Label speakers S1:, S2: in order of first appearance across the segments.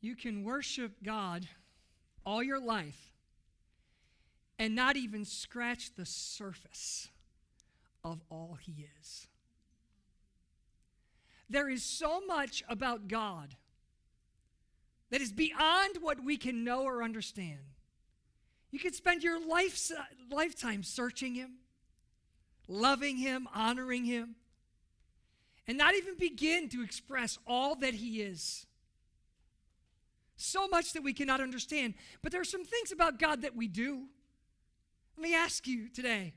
S1: You can worship God all your life and not even scratch the surface of all he is. There is so much about God that is beyond what we can know or understand. You could spend your lifetime searching him, loving him, honoring him, and not even begin to express all that he is. So much that we cannot understand. But there are some things about God that we do. Let me ask you today,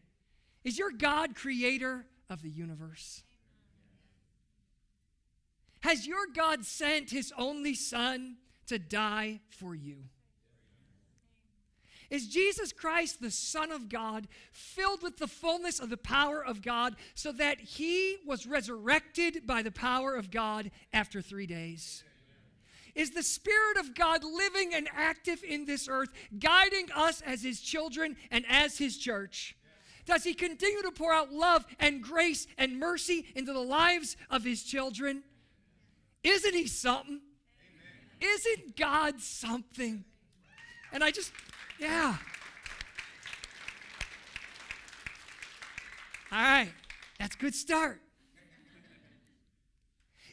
S1: is your God creator of the universe? Has your God sent his only son to die for you? Is Jesus Christ, the Son of God, filled with the fullness of the power of God so that he was resurrected by the power of God after 3 days? Is the Spirit of God living and active in this earth, guiding us as his children and as his church? Does he continue to pour out love and grace and mercy into the lives of his children? Isn't he something? Amen. Isn't God something? And yeah. All right, that's a good start.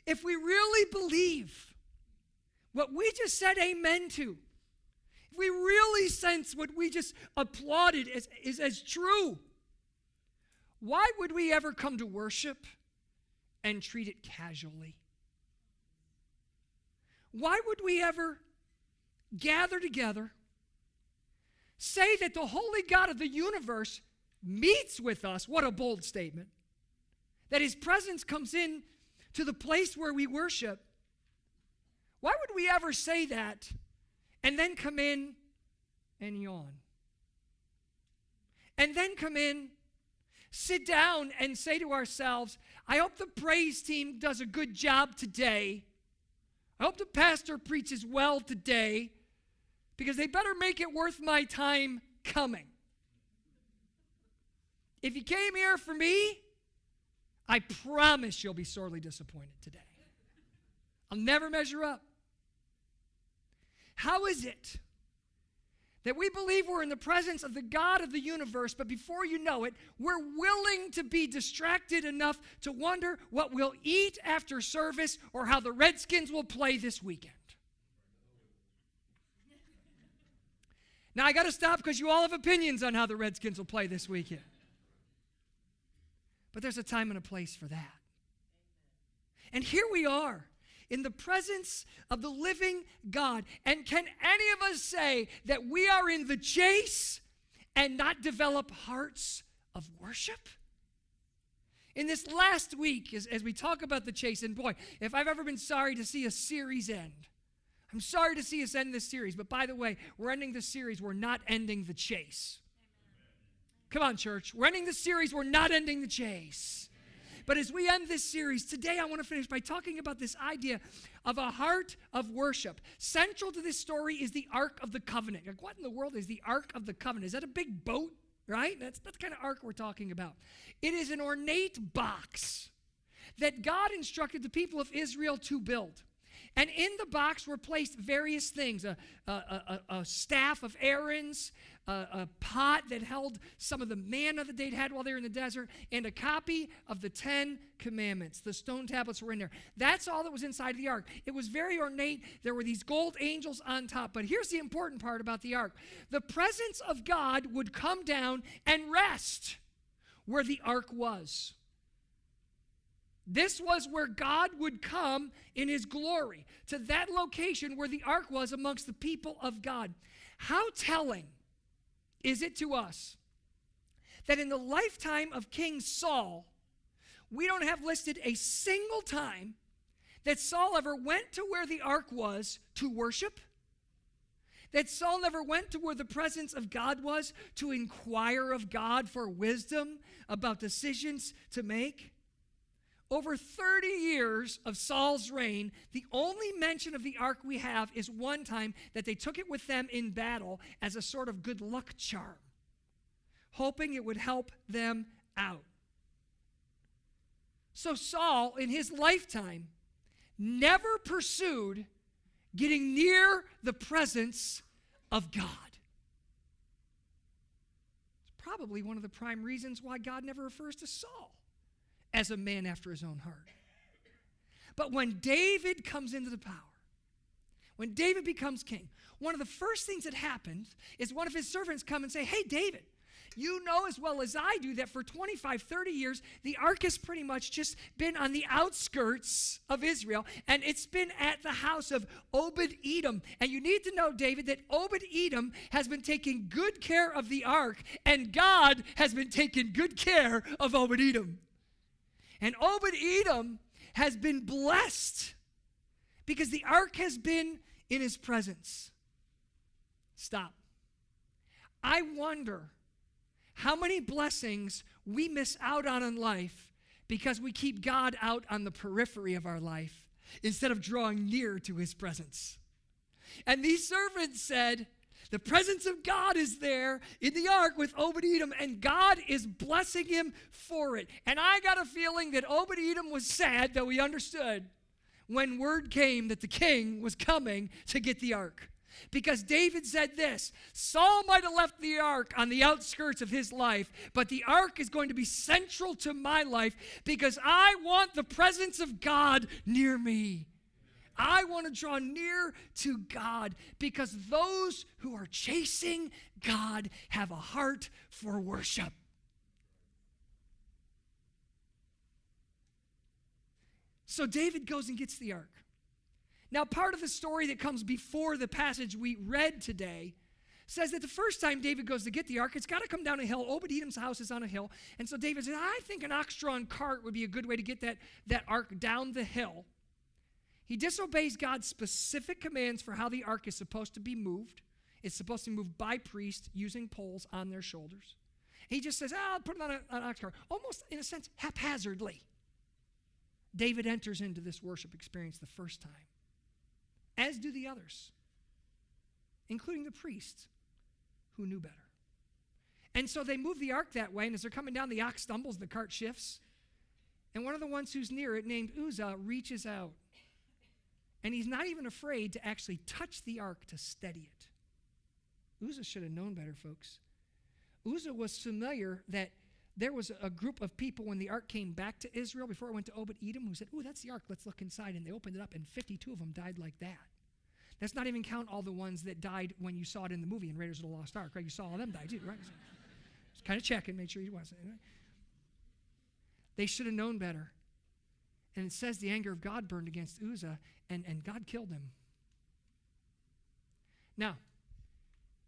S1: If we really believe what we just said amen to, if we really sense what we just applauded is as true, why would we ever come to worship and treat it casually? Why would we ever gather together, say that the holy God of the universe meets with us? What a bold statement. That his presence comes in to the place where we worship. Why would we ever say that and then come in and yawn? And then come in, sit down and say to ourselves, I hope the praise team does a good job today. I hope the pastor preaches well today because they better make it worth my time coming. If you came here for me, I promise you'll be sorely disappointed today. I'll never measure up. How is it that we believe we're in the presence of the God of the universe, but before you know it, we're willing to be distracted enough to wonder what we'll eat after service or how the Redskins will play this weekend? Now, I got to stop because you all have opinions on how the Redskins will play this weekend. But there's a time and a place for that. And here we are, in the presence of the living God. And can any of us say that we are in the chase and not develop hearts of worship? In this last week, as we talk about the chase, and boy, if I've ever been sorry to see a series end, I'm sorry to see us end this series. But by the way, we're ending the series. We're not ending the chase. Come on, church. We're ending the series. We're not ending the chase. But as we end this series, today I want to finish by talking about this idea of a heart of worship. Central to this story is the Ark of the Covenant. Like, what in the world is the Ark of the Covenant? Is that a big boat, right? That's the kind of ark we're talking about. It is an ornate box that God instructed the people of Israel to build. And in the box were placed various things, a staff of Aaron's, a pot that held some of the manna that they'd had while they were in the desert, and a copy of the 10 Commandments. The stone tablets were in there. That's all that was inside of the ark. It was very ornate. There were these gold angels on top. But here's the important part about the ark. The presence of God would come down and rest where the ark was. This was where God would come in his glory, to that location where the ark was amongst the people of God. How telling is it to us that in the lifetime of King Saul, we don't have listed a single time that Saul ever went to where the ark was to worship? That Saul never went to where the presence of God was to inquire of God for wisdom about decisions to make? Over 30 years of Saul's reign, the only mention of the ark we have is one time that they took it with them in battle as a sort of good luck charm, hoping it would help them out. So Saul, in his lifetime, never pursued getting near the presence of God. It's probably one of the prime reasons why God never refers to Saul as a man after his own heart. But when David comes into the power, when David becomes king, one of the first things that happens is one of his servants come and say, hey, David, you know as well as I do that for 25, 30 years, the ark has pretty much just been on the outskirts of Israel, and it's been at the house of Obed-Edom. And you need to know, David, that Obed-Edom has been taking good care of the ark, and God has been taking good care of Obed-Edom. And Obed-Edom has been blessed because the ark has been in his presence. Stop. I wonder how many blessings we miss out on in life because we keep God out on the periphery of our life instead of drawing near to his presence. And these servants said, the presence of God is there in the ark with Obed-Edom, and God is blessing him for it. And I got a feeling that Obed-Edom was sad, though he understood, when word came that the king was coming to get the ark. Because David said this, Saul might have left the ark on the outskirts of his life, but the ark is going to be central to my life because I want the presence of God near me. I want to draw near to God because those who are chasing God have a heart for worship. So David goes and gets the ark. Now, part of the story that comes before the passage we read today says that the first time David goes to get the ark, it's got to come down a hill. Obed-Edom's house is on a hill. And so David said, I think an ox-drawn cart would be a good way to get that ark down the hill. He disobeys God's specific commands for how the ark is supposed to be moved. It's supposed to be moved by priests using poles on their shoulders. He just says, I'll put it on an ox cart, almost in a sense haphazardly. David enters into this worship experience the first time, as do the others, including the priests who knew better. And so they move the ark that way, and as they're coming down, the ox stumbles, the cart shifts, and one of the ones who's near it, named Uzzah, reaches out. And he's not even afraid to actually touch the ark to steady it. Uzzah should have known better, folks. Uzzah was familiar that there was a group of people when the ark came back to Israel before it went to Obed-Edom who said, ooh, that's the ark, let's look inside. And they opened it up, and 52 of them died like that. Let's not even count all the ones that died when you saw it in the movie in Raiders of the Lost Ark, right? You saw all them die too, right? Just kind of checking, make sure you wasn't. Right? They should have known better. And it says the anger of God burned against Uzzah, and God killed him. Now,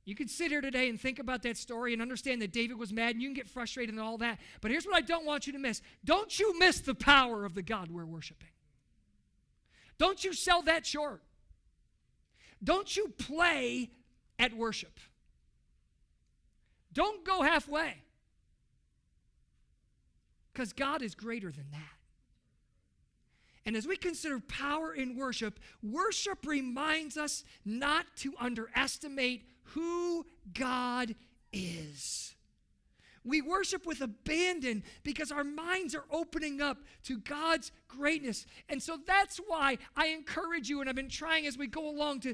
S1: you can sit here today and think about that story and understand that David was mad, and you can get frustrated and all that. But here's what I don't want you to miss. Don't you miss the power of the God we're worshiping. Don't you sell that short. Don't you play at worship. Don't go halfway. Because God is greater than that. And as we consider power in worship, worship reminds us not to underestimate who God is. We worship with abandon because our minds are opening up to God's greatness. And so that's why I encourage you, and I've been trying as we go along to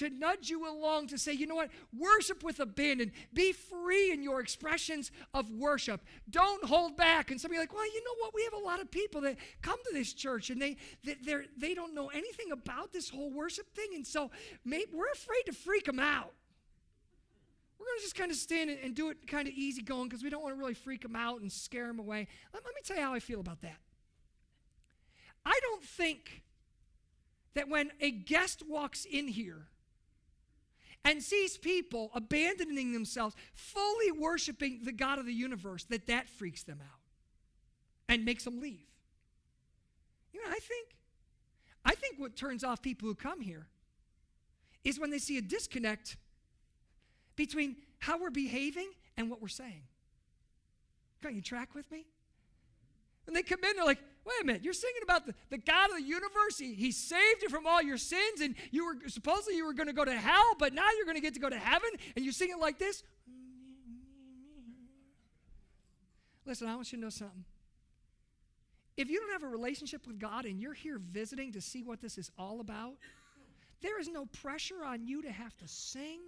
S1: nudge you along to say, you know what? Worship with abandon. Be free in your expressions of worship. Don't hold back. And some of you are like, well, you know what? We have a lot of people that come to this church, and they don't know anything about this whole worship thing. And so we're afraid to freak them out. We're going to just kind of stand and do it kind of easy going because we don't want to really freak them out and scare them away. Let me tell you how I feel about that. I don't think that when a guest walks in here and sees people abandoning themselves, fully worshiping the God of the universe, that freaks them out and makes them leave. You know, I think what turns off people who come here is when they see a disconnect between how we're behaving and what we're saying. Can you track with me? When they come in, they're like, wait a minute, you're singing about the God of the universe. He saved you from all your sins, and supposedly you were going to go to hell, but now you're going to get to go to heaven, and you sing it like this. Listen, I want you to know something. If you don't have a relationship with God and you're here visiting to see what this is all about, There is no pressure on you to have to sing.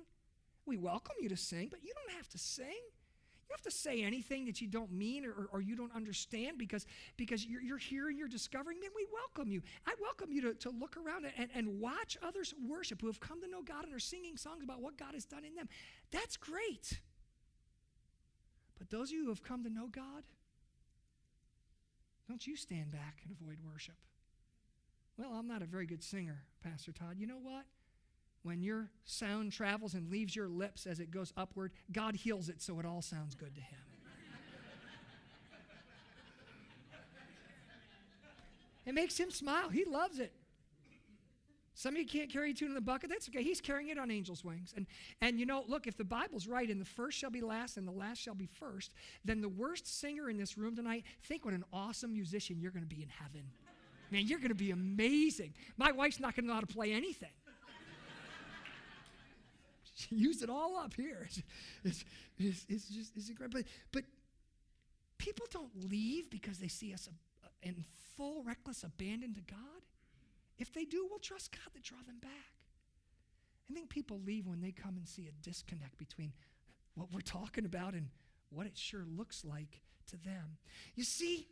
S1: We welcome you to sing, but you don't have to sing. You don't have to say anything that you don't mean or you don't understand because you're here and you're discovering. Man, we welcome you. I welcome you to look around and watch others worship who have come to know God and are singing songs about what God has done in them. That's great. But those of you who have come to know God, don't you stand back and avoid worship. Well, I'm not a very good singer, Pastor Todd. You know what? When your sound travels and leaves your lips as it goes upward, God heals it so it all sounds good to him. It makes him smile. He loves it. Some of you can't carry a tune in the bucket. That's okay. He's carrying it on angel's wings. And you know, look, if the Bible's right and the first shall be last and the last shall be first, then the worst singer in this room tonight, think what an awesome musician you're going to be in heaven. Man, you're going to be amazing. My wife's not going to know how to play anything. She used it all up here. It's incredible. But people don't leave because they see us in full, reckless abandon to God. If they do, we'll trust God to draw them back. I think people leave when they come and see a disconnect between what we're talking about and what it sure looks like to them. You see,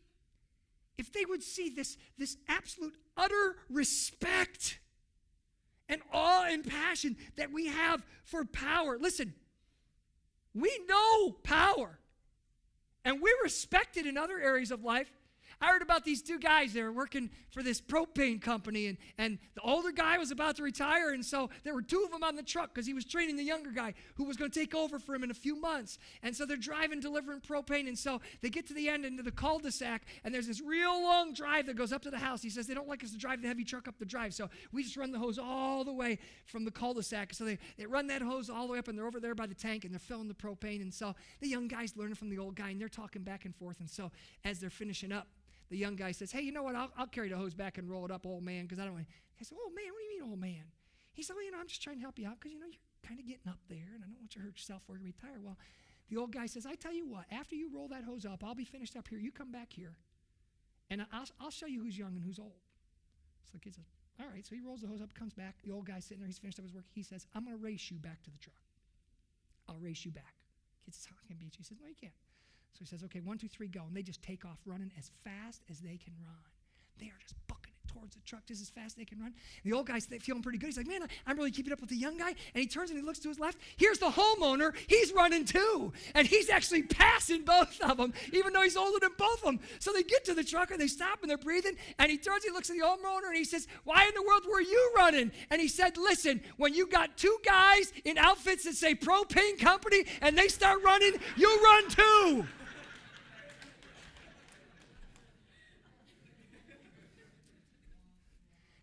S1: if they would see this absolute, utter respect and awe and passion that we have for power. Listen, we know power, and we respect it in other areas of life. I heard about these two guys. They were working for this propane company, and the older guy was about to retire, and so there were two of them on the truck because he was training the younger guy who was going to take over for him in a few months. And so they're driving, delivering propane, and so they get to the end into the cul-de-sac, and there's this real long drive that goes up to the house. He says they don't like us to drive the heavy truck up the drive, so we just run the hose all the way from the cul-de-sac. So they run that hose all the way up, and they're over there by the tank, and they're filling the propane. And so the young guy's learning from the old guy, and they're talking back and forth. And so as they're finishing up, the young guy says, hey, you know what? I'll carry the hose back and roll it up, old man, because I don't want to. I said, old man? What do you mean, old man? He said, well, I'm just trying to help you out because, you're kind of getting up there, and I don't want you to hurt yourself before you retire. Well, the old guy says, I tell you what, after you roll that hose up, I'll be finished up here. You come back here, and I'll show you who's young and who's old. So the kid says, all right. So he rolls the hose up, comes back. The old guy's sitting there. He's finished up his work. He says, I'm going to race you back to the truck. I'll race you back. Kid says, I can't beat you. He says, no, you can't. So he says, okay, 1, 2, 3, go. And they just take off running as fast as they can run. They are just bucking it towards the truck just as fast as they can run. And the old guy's feeling pretty good. He's like, man, I'm really keeping up with the young guy. And he turns and he looks to his left. Here's the homeowner. He's running too. And he's actually passing both of them, even though he's older than both of them. So they get to the truck and they stop and they're breathing. And he turns, he looks at the homeowner and he says, why in the world were you running? And he said, listen, when you got two guys in outfits that say propane company and they start running, you run too.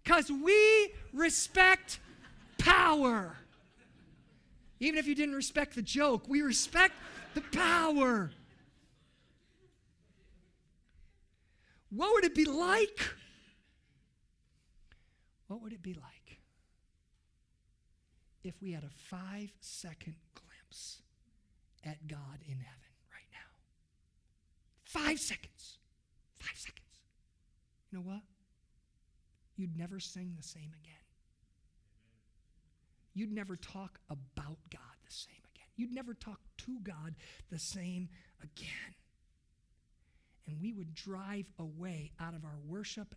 S1: Because we respect power. Even if you didn't respect the joke, we respect the power. What would it be like? What would it be like if we had a 5-second glimpse at God in heaven right now? 5 seconds. 5 seconds. You know what? You'd never sing the same again. You'd never talk about God the same again. You'd never talk to God the same again. And we would drive away out of our worship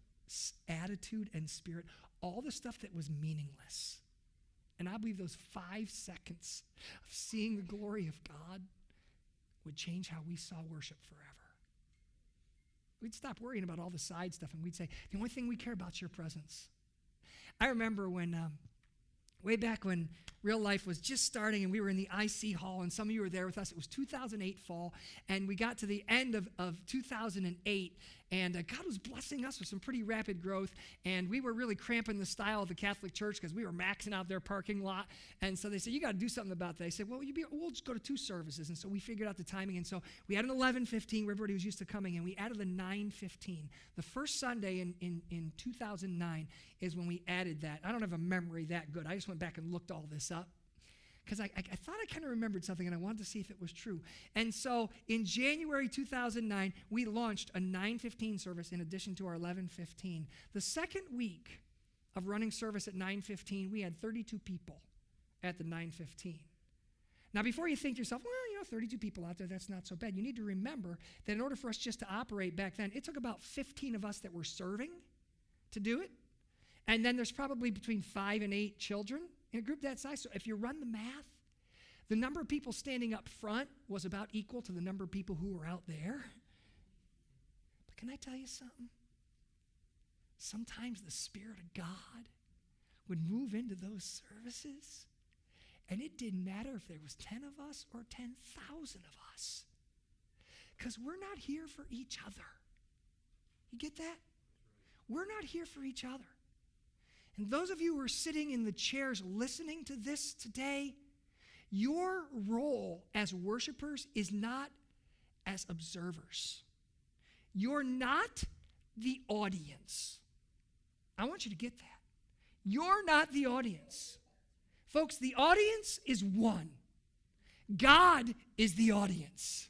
S1: attitude and spirit all the stuff that was meaningless. And I believe those 5 seconds of seeing the glory of God would change how we saw worship forever. We'd stop worrying about all the side stuff, and we'd say, the only thing we care about is your presence. I remember when, way back when Real Life was just starting, and we were in the IC hall, and some of you were there with us. It was 2008 fall, and we got to the end of 2008, and God was blessing us with some pretty rapid growth, and we were really cramping the style of the Catholic Church because we were maxing out their parking lot, and so they said, you got to do something about that. I said, well, we'll just go to 2 services, and so we figured out the timing, and so we had an 11:15 where everybody was used to coming, and we added a 9:15. The first Sunday in 2009 is when we added that. I don't have a memory that good. I just went back and looked all this up because I thought I kind of remembered something and I wanted to see if it was true. And so in January 2009, we launched a 9:15 service in addition to our 11:15. The second week of running service at 9:15, we had 32 people at the 9:15. Now, before you think to yourself, well, 32 people out there, that's not so bad. You need to remember that in order for us just to operate back then, it took about 15 of us that were serving to do it. And then there's probably between 5 and 8 children in a group that size. So if you run the math, the number of people standing up front was about equal to the number of people who were out there. But can I tell you something? Sometimes the Spirit of God would move into those services, and it didn't matter if there was 10 of us or 10,000 of us, because we're not here for each other. You get that? We're not here for each other. And those of you who are sitting in the chairs listening to this today, your role as worshipers is not as observers. You're not the audience. I want you to get that. You're not the audience. Folks, the audience is one. God is the audience.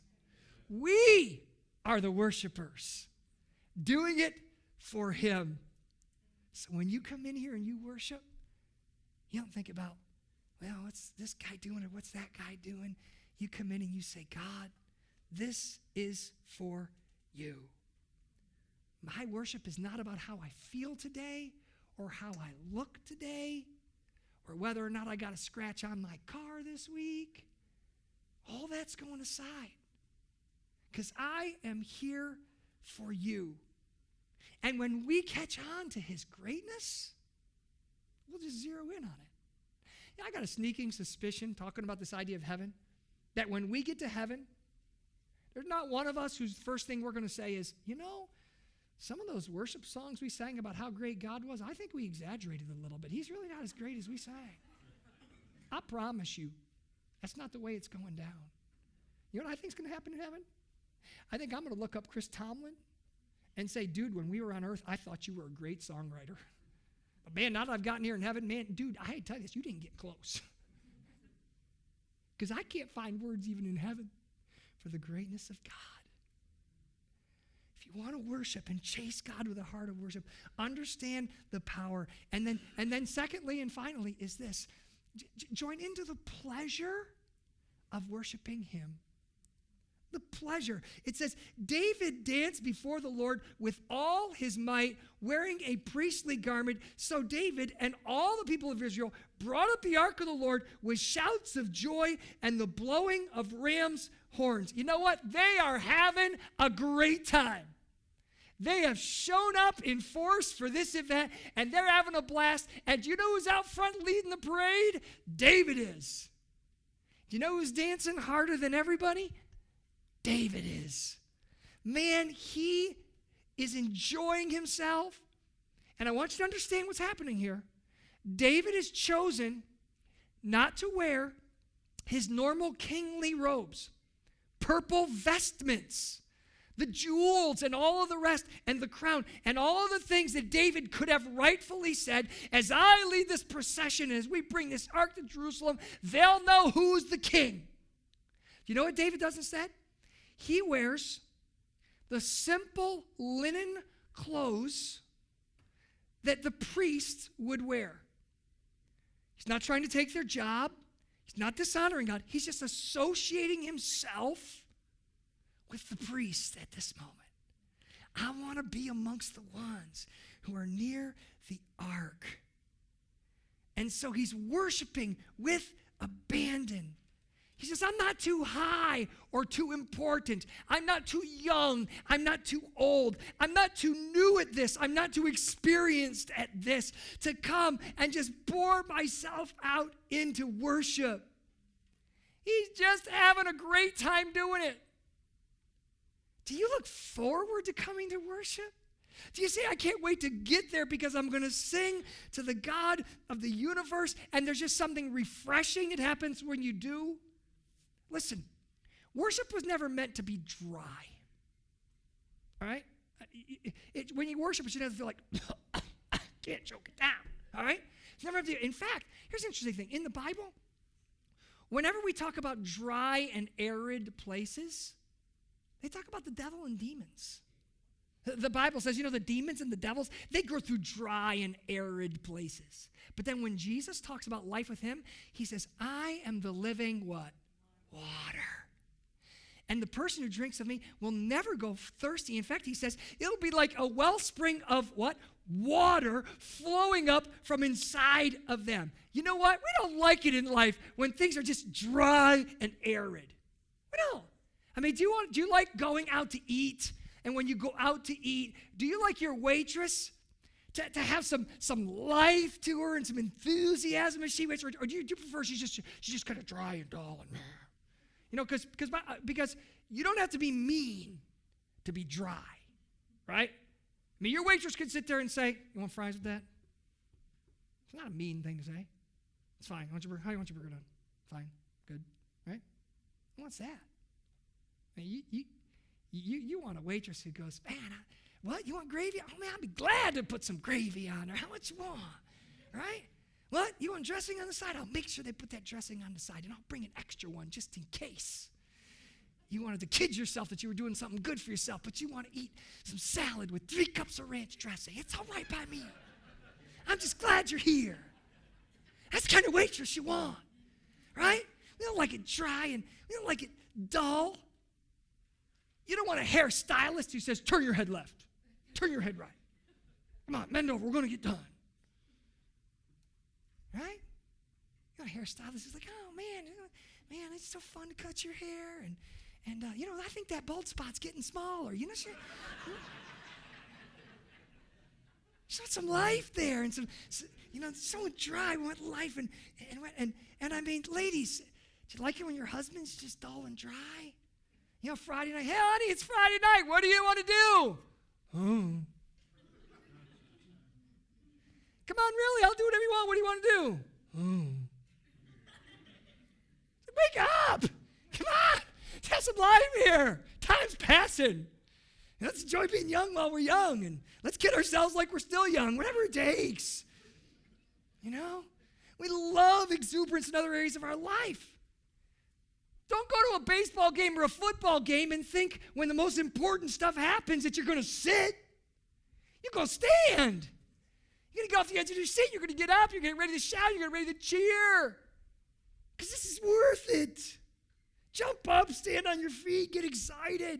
S1: We are the worshipers, doing it for him. So when you come in here and you worship, you don't think about, well, what's this guy doing or what's that guy doing? You come in and you say, God, this is for you. My worship is not about how I feel today or how I look today or whether or not I got a scratch on my car this week. All that's going aside, because I am here for you. And when we catch on to his greatness, we'll just zero in on it. I got a sneaking suspicion, talking about this idea of heaven, that when we get to heaven, there's not one of us whose first thing we're going to say is, some of those worship songs we sang about how great God was, I think we exaggerated a little bit. He's really not as great as we sang. I promise you, that's not the way it's going down. You know what I think is going to happen in heaven? I think I'm going to look up Chris Tomlin and say, dude, when we were on earth, I thought you were a great songwriter. But man, now that I've gotten here in heaven, man, dude, I hate to tell you this, you didn't get close. Because I can't find words even in heaven for the greatness of God. If you want to worship and chase God with a heart of worship, understand the power. And then secondly and finally is this. Join into the pleasure of worshiping him. The pleasure. It says, David danced before the Lord with all his might, wearing a priestly garment. So David and all the people of Israel brought up the ark of the Lord with shouts of joy and the blowing of ram's horns. You know what? They are having a great time. They have shown up in force for this event, and they're having a blast. And do you know who's out front leading the parade? David is. Do you know who's dancing harder than everybody? David is. Man, he is enjoying himself. And I want you to understand what's happening here. David is chosen not to wear his normal kingly robes, purple vestments, the jewels and all of the rest, and the crown, and all of the things that David could have rightfully said, as I lead this procession, as we bring this ark to Jerusalem, they'll know who's the king. You know what David does instead? He wears the simple linen clothes that the priests would wear. He's not trying to take their job. He's not dishonoring God. He's just associating himself with the priest at this moment. I want to be amongst the ones who are near the ark. And so he's worshiping with abandon. He says, I'm not too high or too important. I'm not too young. I'm not too old. I'm not too new at this. I'm not too experienced at this to come and just pour myself out into worship. He's just having a great time doing it. Do you look forward to coming to worship? Do you say, I can't wait to get there because I'm going to sing to the God of the universe, and there's just something refreshing that happens when you do? Listen, worship was never meant to be dry. All right? When you worship, it should never feel like, I can't choke it down. All right? It's never meant to. In fact, here's an interesting thing. In the Bible, whenever we talk about dry and arid places, they talk about the devil and demons. The Bible says, the demons and the devils, they grow through dry and arid places. But then when Jesus talks about life with him, he says, I am the living what? Water. And the person who drinks of me will never go thirsty. In fact, he says, it'll be like a wellspring of what? Water flowing up from inside of them. You know what? We don't like it in life when things are just dry and arid. We don't. I mean, do you like going out to eat? And when you go out to eat, do you like your waitress to have some life to her and some enthusiasm as she waits? Or do you prefer she's just kind of dry and dull? And, because you don't have to be mean to be dry, right? I mean, your waitress could sit there and say, you want fries with that? It's not a mean thing to say. It's fine. How do you want your burger done? Fine. Good. Right? Who wants that? I mean, you want a waitress who goes, man, what? You want gravy? Oh, man, I'd be glad to put some gravy on there. How much you want? Right? What? You want dressing on the side? I'll make sure they put that dressing on the side, and I'll bring an extra one just in case. You wanted to kid yourself that you were doing something good for yourself, but you want to eat some salad with 3 cups of ranch dressing. It's all right by me. I'm just glad you're here. That's the kind of waitress you want, right? We don't like it dry, and we don't like it dull. You don't want a hairstylist who says, turn your head left, turn your head right. Come on, bend over, we're going to get done. Right? You want a hairstylist who's like, oh, man, it's so fun to cut your hair, and I think that bald spot's getting smaller. Just some life there, and someone dry. We want life, and I mean, ladies, do you like it when your husband's just dull and dry? Friday night. Hey, honey, it's Friday night. What do you want to do? Come on, really? I'll do whatever you want. What do you want to do? Wake up! Come on! Have some life here. Time's passing. Let's enjoy being young while we're young, and let's kid ourselves like we're still young, whatever it takes. We love exuberance in other areas of our life. Don't go to a baseball game or a football game and think when the most important stuff happens that you're going to sit. You're going to stand. You're going to get off the edge of your seat. You're going to get up. You're getting ready to shout. You're getting ready to cheer. Because this is worth it. Jump up, stand on your feet, get excited.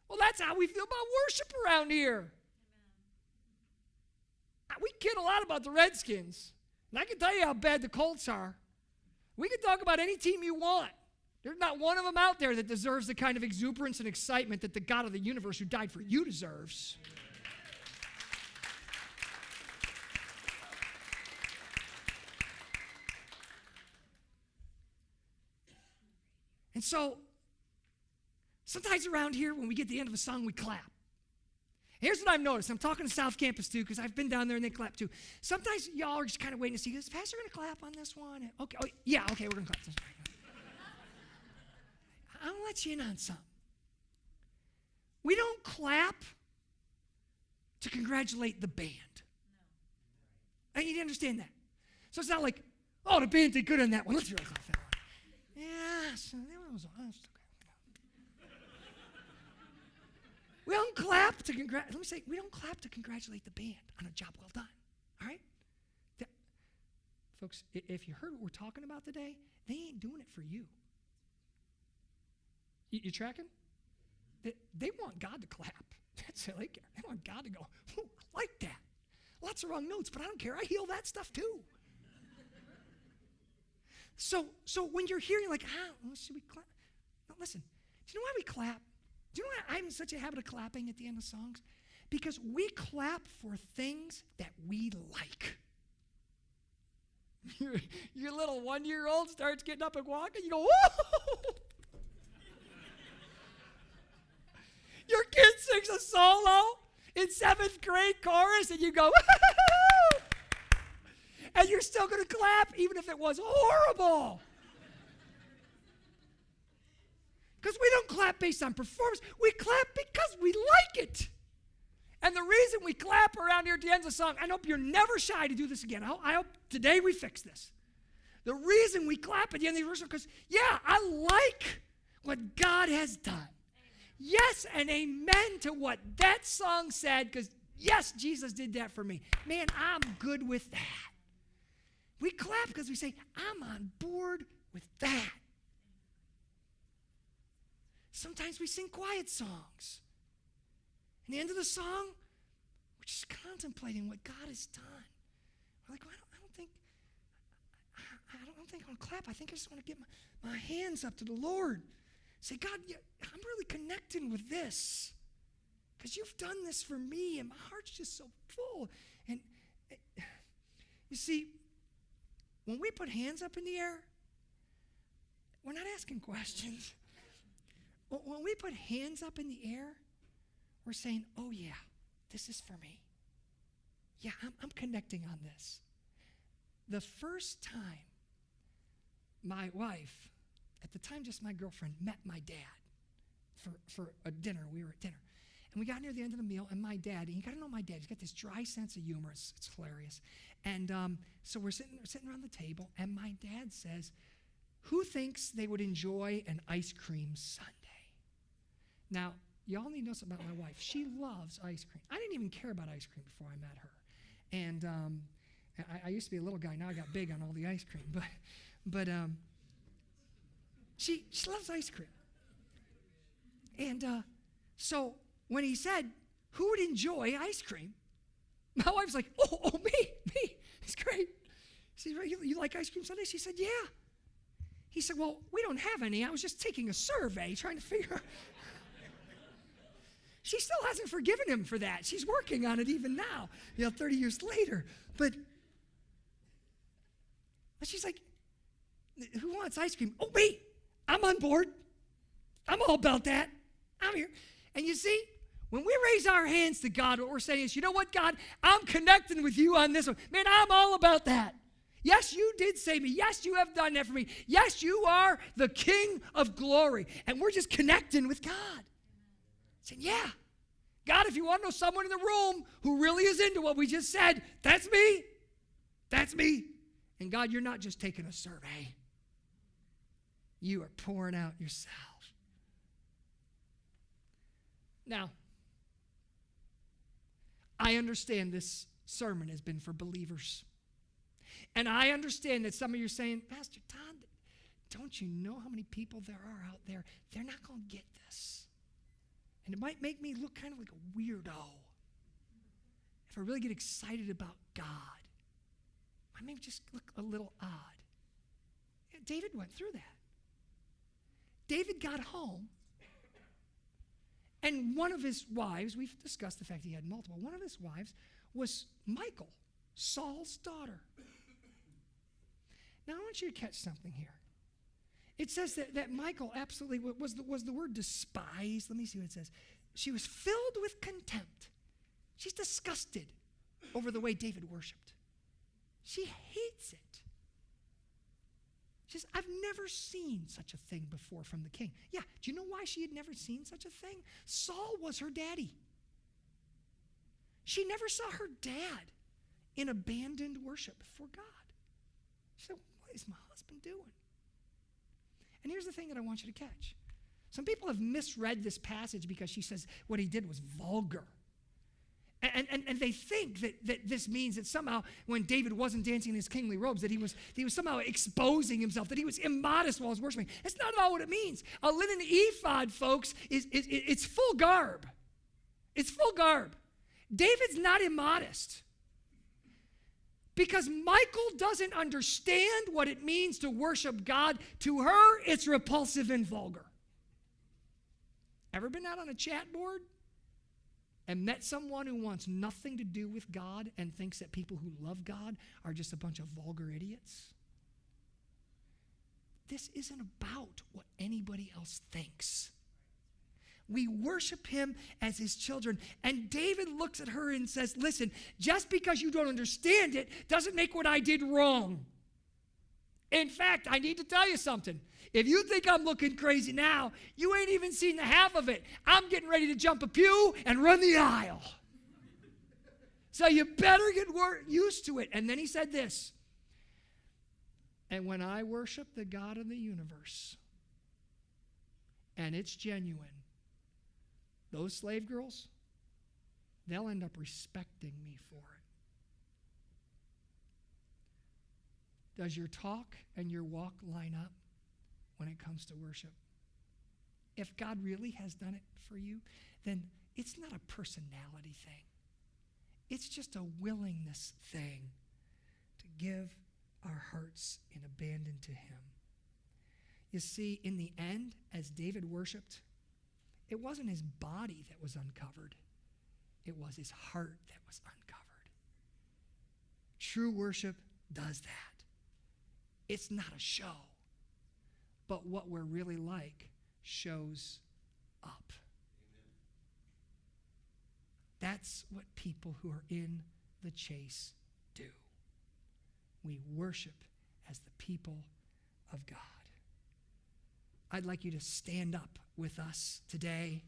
S1: Well, that's how we feel about worship around here. We kid a lot about the Redskins. And I can tell you how bad the Colts are. We can talk about any team you want. There's not one of them out there that deserves the kind of exuberance and excitement that the God of the universe who died for you deserves. And so, sometimes around here, when we get to the end of a song, we clap. Here's what I've noticed. I'm talking to South Campus, too, because I've been down there and they clap, too. Sometimes y'all are just kind of waiting to see, is Pastor going to clap on this one? Okay, okay, we're going to clap this one. I'll let you in on something. We don't clap to congratulate the band. No. You need to understand that. So it's not like, oh, the band did good on that one. Let's really clap that one. Yeah, so that was okay. We don't clap to we don't clap to congratulate the band on a job well done. All right? Folks, if you heard what we're talking about today, they ain't doing it for you. You tracking? They want God to clap. That's it. They want God to go, oh, I like that. Lots of wrong notes, but I don't care. I heal that stuff too. So when you're here, you're like, should we clap? No, listen, do you know why we clap? Do you know why I'm in such a habit of clapping at the end of songs? Because we clap for things that we like. Your little 1-year-old starts getting up and walking, you go, whoa! Your kid sings a solo in 7th grade chorus, and you go, woo! And you're still going to clap, even if it was horrible. Because we don't clap based on performance. We clap because we like it. And the reason we clap around here at the end of the song, I hope you're never shy to do this again. I hope today we fix this. The reason we clap at the end of the verse is because, I like what God has done. yes and amen to what that song said, because yes, Jesus did that for me. Man, I'm good with that. We clap because we say, I'm on board with that. Sometimes we sing quiet songs. At the end of the song, we're just contemplating what God has done. We're like, well, I don't think I want to clap. I think I just want to get my hands up to the Lord. Say, God, I'm really connecting with this because you've done this for me, and my heart's just so full. And you see, when we put hands up in the air, we're not asking questions. When we put hands up in the air, we're saying, oh yeah, this is for me. Yeah, I'm connecting on this. The first time my wife, at the time just my girlfriend, met my dad for a dinner. We were at dinner. And we got near the end of the meal, and my dad, and you got to know my dad, he's got this dry sense of humor. It's hilarious. And so we're sitting around the table, and my dad says, who thinks they would enjoy an ice cream sundae? Now, y'all need to know something about my wife. She loves ice cream. I didn't even care about ice cream before I met her. And I used to be a little guy. Now I got big on all the ice cream. But she loves ice cream. And so when he said, who would enjoy ice cream? My wife's like, oh, me. It's great. She said, you like ice cream sundaes? She said, yeah. He said, well, we don't have any. I was just taking a survey trying to figure out. She still hasn't forgiven him for that. She's working on it even now, 30 years later. But she's like, who wants ice cream? Oh, me. I'm on board. I'm all about that. I'm here. And you see, when we raise our hands to God, what we're saying is, you know what, God? I'm connecting with you on this one. Man, I'm all about that. Yes, you did save me. Yes, you have done that for me. Yes, you are the King of glory. And we're just connecting with God. Saying, yeah, God, if you want to know someone in the room who really is into what we just said, that's me. That's me. And God, you're not just taking a survey. You are pouring out yourself. Now, I understand this sermon has been for believers. And I understand that some of you are saying, Pastor Todd, don't you know how many people there are out there? They're not going to get this. And it might make me look kind of like a weirdo if I really get excited about God. I may just look a little odd. Yeah, David went through that. David got home, and one of his wives, we've discussed the fact he had multiple, one of his wives was Michal, Saul's daughter. Now, I want you to catch something here. It says that Michal absolutely was the word despised. Let me see what it says. She was filled with contempt. She's disgusted over the way David worshiped. She hates it. She says, I've never seen such a thing before from the king. Yeah, do you know why she had never seen such a thing? Saul was her daddy. She never saw her dad in abandoned worship before God. She said, what is my husband doing? And here's the thing that I want you to catch. Some people have misread this passage because she says what he did was vulgar. And they think that this means that somehow when David wasn't dancing in his kingly robes, that he was somehow exposing himself, that he was immodest while he was worshiping. That's not at all what it means. A linen ephod, folks, it's full garb. It's full garb. David's not immodest. Because Michal doesn't understand what it means to worship God. To her, it's repulsive and vulgar. Ever been out on a chat board and met someone who wants nothing to do with God and thinks that people who love God are just a bunch of vulgar idiots? This isn't about what anybody else thinks. We worship him as his children. And David looks at her and says, listen, just because you don't understand it doesn't make what I did wrong. In fact, I need to tell you something. If you think I'm looking crazy now, you ain't even seen the half of it. I'm getting ready to jump a pew and run the aisle. So you better get used to it. And then he said this, and when I worship the God of the universe, and it's genuine, those slave girls, they'll end up respecting me for it. Does your talk and your walk line up when it comes to worship? If God really has done it for you, then it's not a personality thing. It's just a willingness thing to give our hearts in abandon to him. You see, in the end, as David worshiped, it wasn't his body that was uncovered. It was his heart that was uncovered. True worship does that. It's not a show, but what we're really like shows up. Amen. That's what people who are in the chase do. We worship as the people of God. I'd like you to stand up with us today.